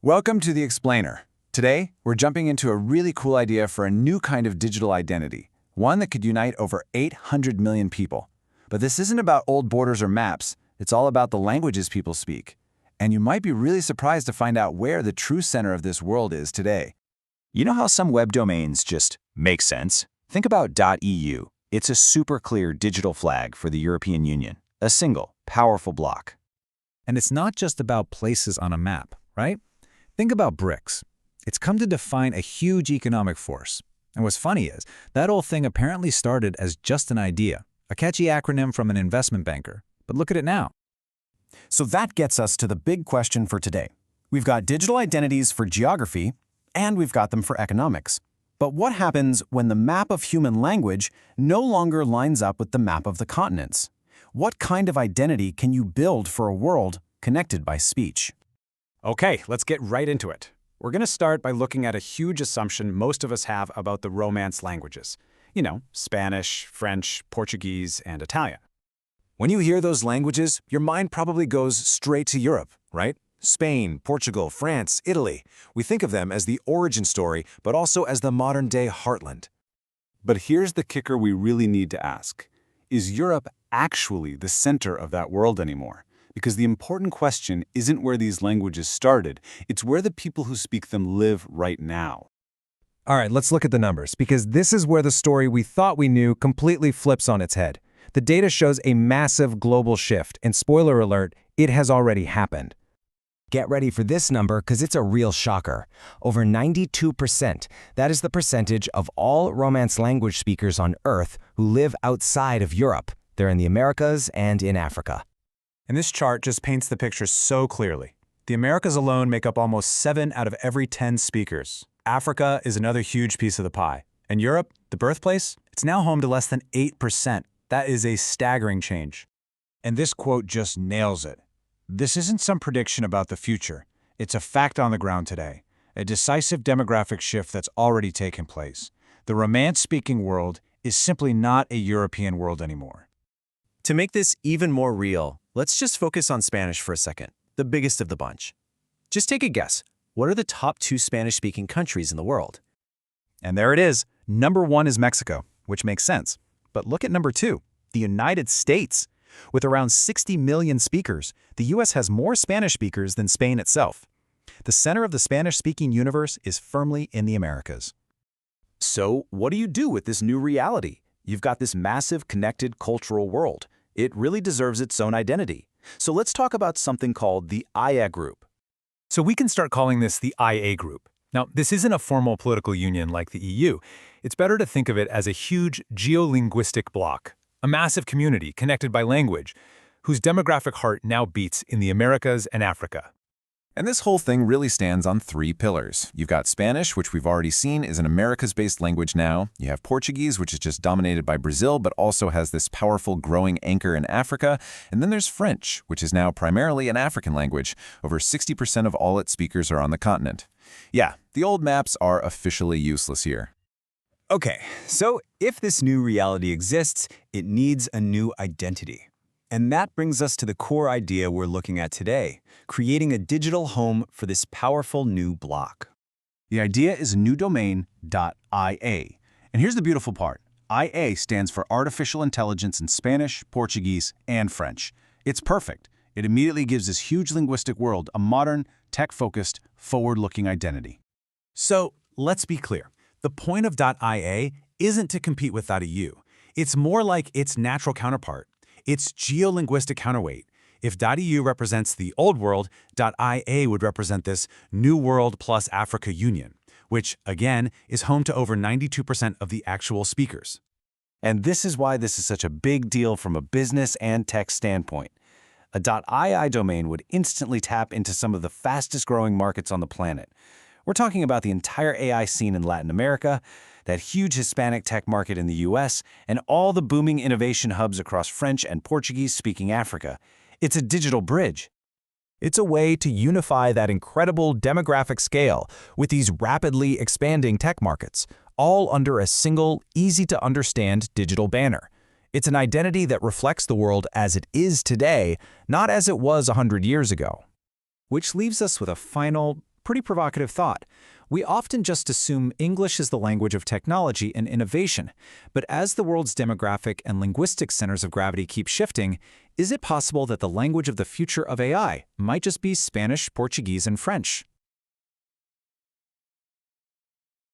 Welcome to The Explainer. Today, we're jumping into a really cool idea for a new kind of digital identity, one that could unite over 800 million people. But this isn't about old borders or maps, it's all about the languages people speak. And you might be really surprised to find out where the true center of this world is today. You know how some web domains just make sense? Think about .eu. It's a super clear digital flag for the European Union, a single, powerful block. And it's not just about places on a map, right? Think about BRICS. It's come to define a huge economic force. And what's funny is, that whole thing apparently started as just an idea, a catchy acronym from an investment banker. But look at it now. So that gets us to the big question for today. We've got digital identities for geography, and we've got them for economics. But what happens when the map of human language no longer lines up with the map of the continents? What kind of identity can you build for a world connected by speech? Okay, let's get right into it. We're going to start by looking at a huge assumption most of us have about the Romance languages. You know, Spanish, French, Portuguese, and Italian. When you hear those languages, your mind probably goes straight to Europe, right? Spain, Portugal, France, Italy. We think of them as the origin story, but also as the modern-day heartland. But here's the kicker we really need to ask. Is Europe actually the center of that world anymore? Because the important question isn't where these languages started, it's where the people who speak them live right now. All right, let's look at the numbers, because this is where the story we thought we knew completely flips on its head. The data shows a massive global shift, and spoiler alert, it has already happened. Get ready for this number because it's a real shocker. Over 92%, that is the percentage of all Romance language speakers on Earth who live outside of Europe. They're in the Americas and in Africa. And this chart just paints the picture so clearly. The Americas alone make up almost 7 out of every 10 speakers. Africa is another huge piece of the pie. And Europe, the birthplace, it's now home to less than 8%. That is a staggering change. And this quote just nails it. This isn't some prediction about the future. It's a fact on the ground today, a decisive demographic shift that's already taken place. The Romance-speaking world is simply not a European world anymore. To make this even more real, let's just focus on Spanish for a second, the biggest of the bunch. Just take a guess. What are the top 2 Spanish-speaking countries in the world? And there it is. Number 1 is Mexico, which makes sense. But look at number 2, the United States. With around 60 million speakers, the U.S. has more Spanish speakers than Spain itself. The center of the Spanish-speaking universe is firmly in the Americas. So, what do you do with this new reality? You've got this massive connected cultural world. It really deserves its own identity. So let's talk about something called the IA group. So we can start calling this the IA group. Now, this isn't a formal political union like the EU. It's better to think of it as a huge geolinguistic bloc, a massive community connected by language, whose demographic heart now beats in the Americas and Africa. And this whole thing really stands on 3 pillars. You've got Spanish, which we've already seen is an Americas-based language now. You have Portuguese, which is just dominated by Brazil, but also has this powerful growing anchor in Africa. And then there's French, which is now primarily an African language. Over 60% of all its speakers are on the continent. Yeah, the old maps are officially useless here. Okay, so if this new reality exists, it needs a new identity. And that brings us to the core idea we're looking at today, creating a digital home for this powerful new block. The idea is a new domain, .ia. And here's the beautiful part. IA stands for Artificial Intelligence in Spanish, Portuguese, and French. It's perfect. It immediately gives this huge linguistic world a modern, tech-focused, forward-looking identity. So let's be clear. The point of .ia isn't to compete with .eu. It's more like its natural counterpart, its geolinguistic counterweight. If .eu represents the old world, .ia would represent this new world plus Africa union, which, again, is home to over 92% of the actual speakers. And this is why this is such a big deal from a business and tech standpoint. A .ii domain would instantly tap into some of the fastest-growing markets on the planet. We're talking about the entire AI scene in Latin America, that huge Hispanic tech market in the US, and all the booming innovation hubs across French and Portuguese-speaking Africa. It's a digital bridge. It's a way to unify that incredible demographic scale with these rapidly expanding tech markets, all under a single, easy-to-understand digital banner. It's an identity that reflects the world as it is today, not as it was 100 years ago. Which leaves us with a final, pretty provocative thought. We often just assume English is the language of technology and innovation, but as the world's demographic and linguistic centers of gravity keep shifting, is it possible that the language of the future of AI might just be Spanish, Portuguese, and French?